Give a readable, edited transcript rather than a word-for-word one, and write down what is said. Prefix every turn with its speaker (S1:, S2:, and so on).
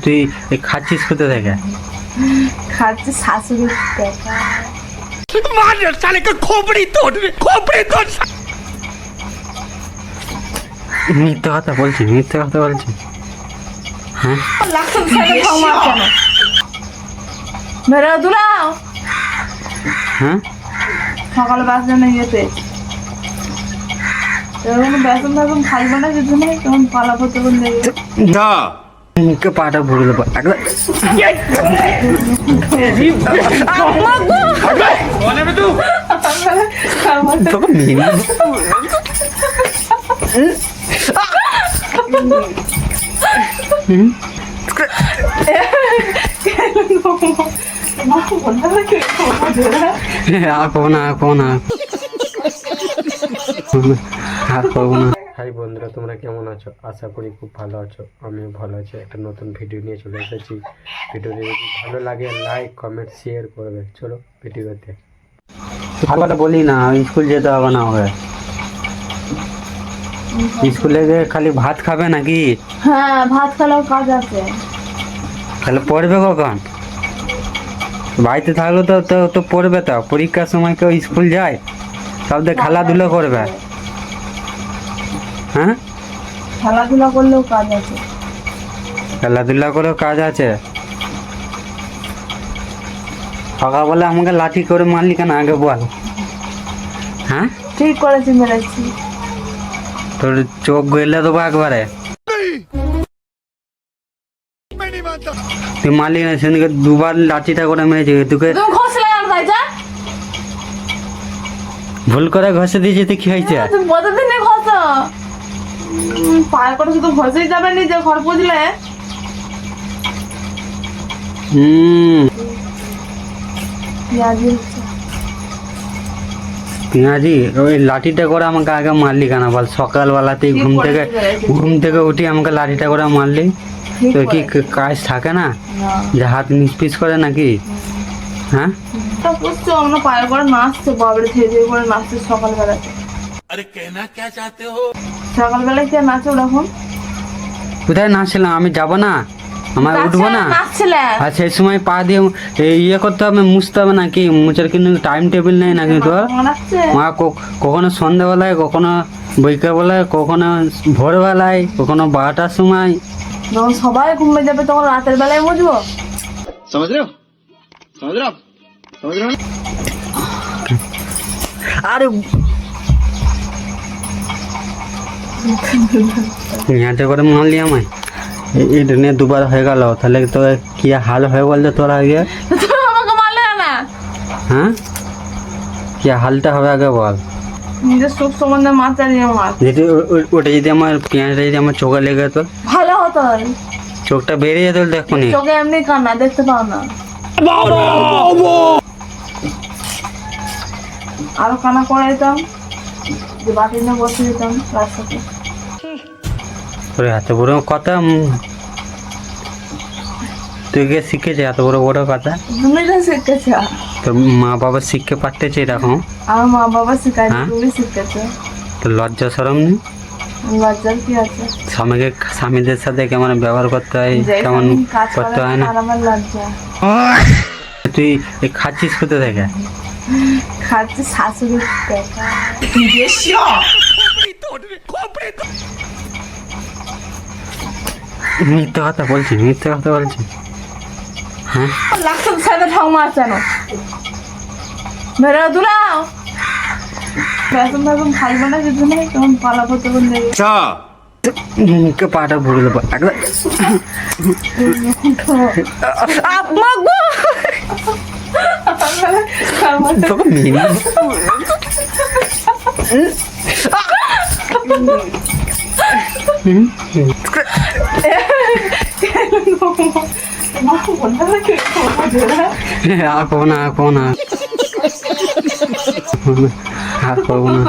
S1: তুই খাচ্ছিস কোথা থেকে?
S2: খাচ্ছে শাশুড়ির টাকা।
S1: মিথ্যে কথা বলছি, মিথ্যে কথা বলছি। হ্যাঁ
S2: লাখের ছেলে ক্ষমা কেন বেরো দুলাও
S1: হ্যাঁ
S2: সকালে বাসনে ইয়েতে এরকম বেতন বেতন খাইবে না কিছু নেই তখন পালাবো তখন দেখবে
S1: মুখে পাটা ভরে দেবো একবার। তোকে মেনে হাই বন্ধুরা, তোমরা কেমন আছো? আশা করি খুব ভালো আছো। আমিও ভালো আছি। একটা নতুন ভিডিও নিয়ে চলে এসেছি। ভিডিওটি যদি ভালো লাগে লাইক কমেন্ট শেয়ার করবে। চলো ভিডিওতে। ভালো কথা বলি না, স্কুল যেতে হবে না হবে। স্কুলে গিয়ে খালি ভাত খাবে নাকি?
S2: হ্যাঁ ভাত খেলেও কাজ আছে।
S1: তাহলে পড়বে কখন? বাড়িতে থাকলে তো তো তো পড়বে। তো পরীক্ষার সময় কেউ স্কুল যায়? সব দিয়ে খেলাধুলো করবে। হ্যাঁ
S2: খেলাধুলা করলেও কাজ আছে।
S1: খেলাধুলা করেও কাজ আছে। সকালবেলা আমাকে লাঠি করে মারলি কেন আগে বল? হ্যাঁ
S2: ঠিক করেছি, মেরেছি।
S1: তোর চোখ গেলে দেবো একবারে। তুই মারলি না, সেদিকে দুবার লাঠিটা করে মেরেছি তোকে।
S2: তুমি ঘষলে আর ভাই যা
S1: ভুল করে ঘষে দিয়েছি তো কি হয়েছে?
S2: তুমি প্রতিদিন ঘষ পায়ে করে শুধু ঘষেই যাবে নি যে ঘর পুজলে।
S1: পিঁয়াজি ওই লাঠিটা করে আমাকে আগে মারলি কেন বল? সকালবেলাতেই ঘুম থেকে উঠি আমাকে লাঠিটা করে মারলি। তো কি কাজ থাকে না যে হাত নিষ্পিস করে নাকি? হ্যাঁ
S2: বুঝছো আমরা পায়ে করে নাচছে, বাবরে থেকে করে নাচছে সকালবেলাতে।
S3: अरे कहना क्या चाहते हो?
S2: সকালবেলায় কে নাচে ওরকম?
S1: কোথায় নাচছিলাম? আমি যাব না, আমার উঠবো না।
S2: নাচছিলে
S1: আর সেই সময় পা দিয়ে ইয়ে করতে হবে, মুছতে হবে নাকি? মুছার কিন্তু টাইম টেবিল নেই নাকি তোর?
S2: নাচছে
S1: মা কখনো সন্ধ্যাবেলায়, কখনো বৈকালবেলায়, কখনো ভোরবেলায়, কখনো 12টার সময়।
S2: যখন সবাই ঘুমিয়ে যাবে তখন রাতের বেলায় বুঝবো।
S3: समझ रहे हो? समझ रहे हो आप? समझ रहे हो ना?
S1: আরে ইয়াতে করে মারলি আমায়। এটা নিয়ে দুবার হয়ে গেল, তাহলে তো কি হাল হয়ে বলতো তোর আগে?
S2: তুমি আমাকে মারলে না।
S1: হ্যাঁ কি হালটা হবে আগে বল?
S2: নিজের সুখ সম্বন্ধে মাচারিয়ে মার।
S1: যদি ওটা যদি আমার পেঁয়াজটা যদি আমার চোখে লেগে যেত,
S2: ভালো হতো।
S1: চোখটা বেরিয়ে যেত দেখো নি।
S2: চোখে এমনি কান্না দেখতে পাও না। আরো কানা করে দিতাম, যে বাটি নিয়ে বসে দিতাম রাস্তাতে।
S1: তোর এত বড় কথা তুই কে শিখেছে? এত বড় বড় কথা
S2: তুমি তো শিখেছ।
S1: তোর মা বাবা শিখতে পারতেছে এরকম?
S2: আমার মা বাবা শিখাই,
S1: হ্যাঁ?
S2: তুমি শিখেছো।
S1: তোর লজ্জা শরম নেই?
S2: লজ্জার কি আছে?
S1: স্বামীদের সাথে কেমন ব্যবহার করতে হয়, কেমন
S2: কাজ
S1: করতে হয় না?
S2: আর আমার লজ্জা।
S1: তুই খাচ্ছিস কোথা থেকে?
S2: খাচ্ছে শাশুড়ির টাকা।
S1: মিথ্যে কথা বলছি, মিথ্যে কথা বলছি। হ্যাঁ
S2: লাখের ছেলে ঠাউমা কেন বেরো দুলাও বেতন বেতন খাইবে না কিছু নেই তখন পালাবো তখন দেখবে।
S1: মুখে পাটা ভরে দেবো একবার। তোকে মেনে আর করবো না, আর করবো না, আর করবো না।